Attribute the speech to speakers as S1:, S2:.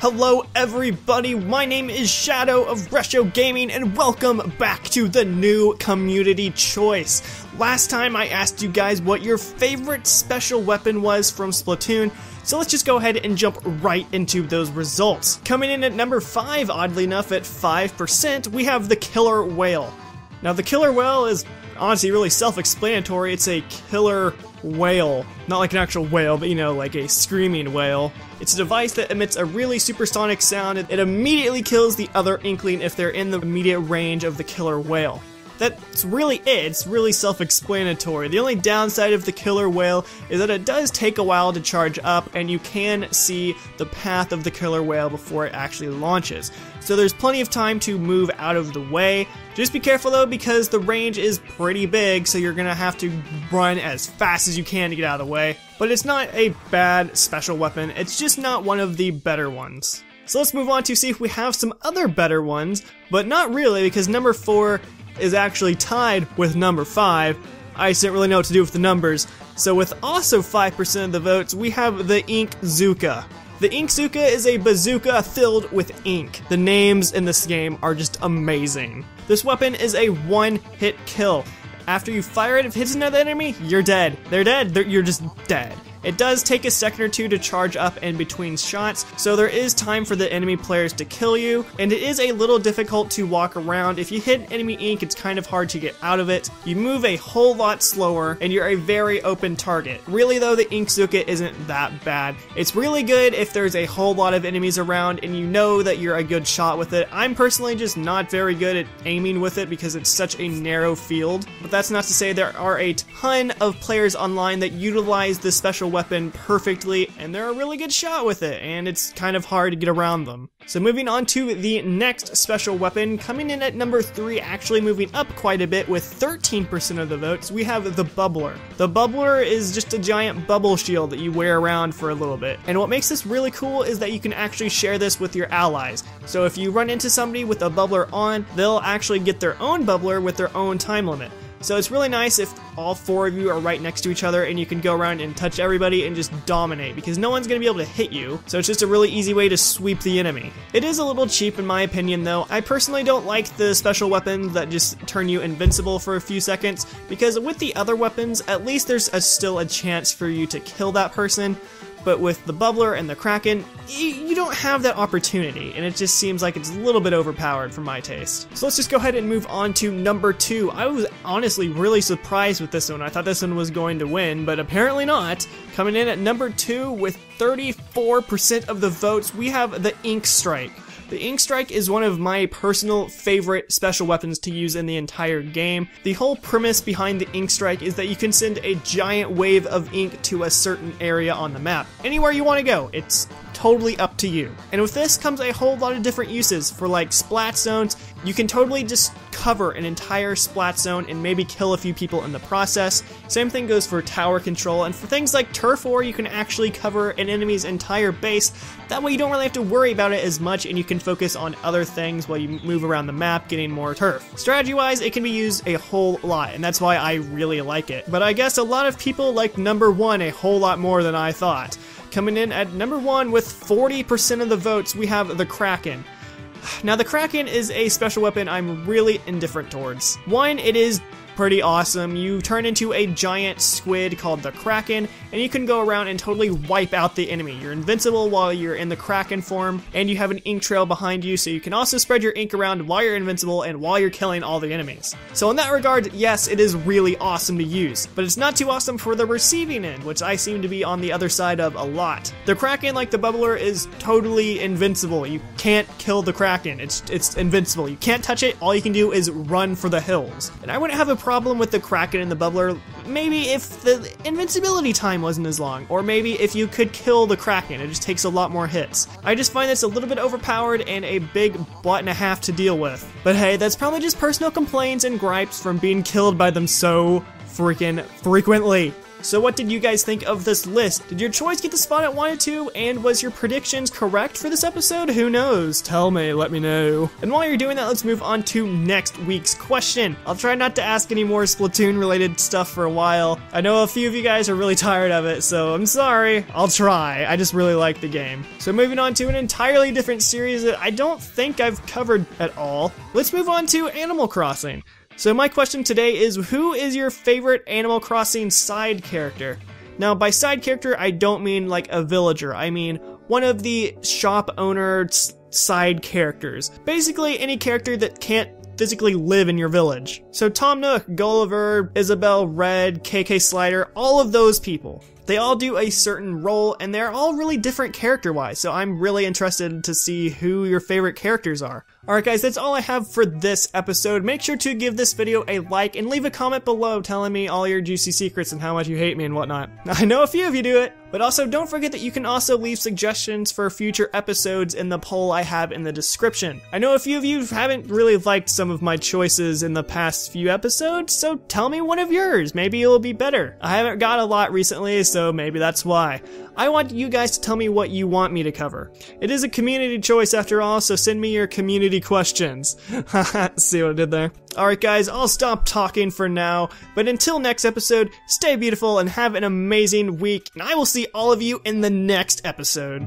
S1: Hello everybody, my name is Shadow of Resho Gaming and welcome back to the new community choice. Last time I asked you guys what your favorite special weapon was from Splatoon, so let's just go ahead and jump right into those results. Coming in at number 5, oddly enough at 5%, we have the Killer Whale. Now the Killer Whale is honestly really self-explanatory. It's a killer whale. Not like an actual whale, but you know, like a screaming whale. It's a device that emits a really supersonic sound. It immediately kills the other Inkling if they're in the immediate range of the killer whale. That's really it. It's really self-explanatory. The only downside of the killer whale is that it does take a while to charge up, and you can see the path of the killer whale before it actually launches. So there's plenty of time to move out of the way. Just be careful though, because the range is pretty big, so you're gonna have to run as fast as you can to get out of the way. But it's not a bad special weapon, it's just not one of the better ones. So let's move on to see if we have some other better ones, but not really, because number 4 is actually tied with number 5. I just didn't really know what to do with the numbers. So with also 5% of the votes, we have the Inkzooka. The Inkzooka is a bazooka filled with ink. The names in this game are just amazing. This weapon is a one-hit kill. After you fire it, if it hits another enemy, you're dead. They're dead. You're just dead. It does take a second or two to charge up in between shots, so there is time for the enemy players to kill you, and it is a little difficult to walk around. If you hit enemy ink, it's kind of hard to get out of it. You move a whole lot slower, and you're a very open target. Really though, the Inkzooka isn't that bad. It's really good if there's a whole lot of enemies around and you know that you're a good shot with it. I'm personally just not very good at aiming with it because it's such a narrow field, but that's not to say there are a ton of players online that utilize this special weapon perfectly, and they're a really good shot with it, and it's kind of hard to get around them. So moving on to the next special weapon, coming in at number 3, actually moving up quite a bit with 13% of the votes, we have the Bubbler. The Bubbler is just a giant bubble shield that you wear around for a little bit, and what makes this really cool is that you can actually share this with your allies. So if you run into somebody with a Bubbler on, they'll actually get their own Bubbler with their own time limit. So it's really nice if all 4 of you are right next to each other and you can go around and touch everybody and just dominate, because no one's going to be able to hit you, so it's just a really easy way to sweep the enemy. It is a little cheap in my opinion though. I personally don't like the special weapons that just turn you invincible for a few seconds, because with the other weapons, at least there's still a chance for you to kill that person. But with the Bubbler and the Kraken, you don't have that opportunity, and it just seems like it's a little bit overpowered for my taste. So let's just go ahead and move on to number 2. I was honestly really surprised with this one. I thought this one was going to win, but apparently not. Coming in at number 2 with 34% of the votes, we have the Ink Strike. The Ink Strike is one of my personal favorite special weapons to use in the entire game. The whole premise behind the Ink Strike is that you can send a giant wave of ink to a certain area on the map. Anywhere you want to go, it's totally up to you. And with this comes a whole lot of different uses. For like splat zones, you can totally just cover an entire splat zone and maybe kill a few people in the process. Same thing goes for tower control, and for things like turf war, you can actually cover an enemy's entire base. That way you don't really have to worry about it as much, and you can focus on other things while you move around the map getting more turf. Strategy wise, it can be used a whole lot, and that's why I really like it. But I guess a lot of people like number 1 a whole lot more than I thought. Coming in at number 1 with 40% of the votes, we have the Kraken. Now the Kraken is a special weapon I'm really indifferent towards. One, it is pretty awesome. You turn into a giant squid called the Kraken, and you can go around and totally wipe out the enemy. You're invincible while you're in the Kraken form, and you have an ink trail behind you, so you can also spread your ink around while you're invincible and while you're killing all the enemies. So in that regard, yes, it is really awesome to use, but it's not too awesome for the receiving end, which I seem to be on the other side of a lot. The Kraken, like the Bubbler, is totally invincible. You can't kill the Kraken. It's invincible. You can't touch it. All you can do is run for the hills. And I wouldn't have a problem with the Kraken and the Bubbler, maybe if the invincibility time wasn't as long, or maybe if you could kill the Kraken. It just takes a lot more hits. I just find this a little bit overpowered and a big butt and a half to deal with. But hey, that's probably just personal complaints and gripes from being killed by them so freaking frequently. So what did you guys think of this list? Did your choice get the spot it wanted to? And was your predictions correct for this episode? Who knows? Tell me, let me know. And while you're doing that, let's move on to next week's question. I'll try not to ask any more Splatoon related stuff for a while. I know a few of you guys are really tired of it, so I'm sorry. I'll try. I just really like the game. So moving on to an entirely different series that I don't think I've covered at all. Let's move on to Animal Crossing. So my question today is, who is your favorite Animal Crossing side character? Now, by side character, I don't mean like a villager. I mean one of the shop owner's side characters. Basically, any character that can't physically live in your village. So Tom Nook, Gulliver, Isabelle, Red, KK Slider, all of those people. They all do a certain role, and they're all really different character-wise, so I'm really interested to see who your favorite characters are. Alright guys, that's all I have for this episode. Make sure to give this video a like and leave a comment below telling me all your juicy secrets and how much you hate me and whatnot. I know a few of you do it, but also don't forget that you can also leave suggestions for future episodes in the poll I have in the description. I know a few of you haven't really liked some of my choices in the past few episodes, so tell me one of yours. Maybe it'll be better. I haven't got a lot recently, so maybe that's why. I want you guys to tell me what you want me to cover. It is a community choice after all, so send me your community questions. See what I did there? Alright guys, I'll stop talking for now, but until next episode, stay beautiful and have an amazing week, and I will see all of you in the next episode.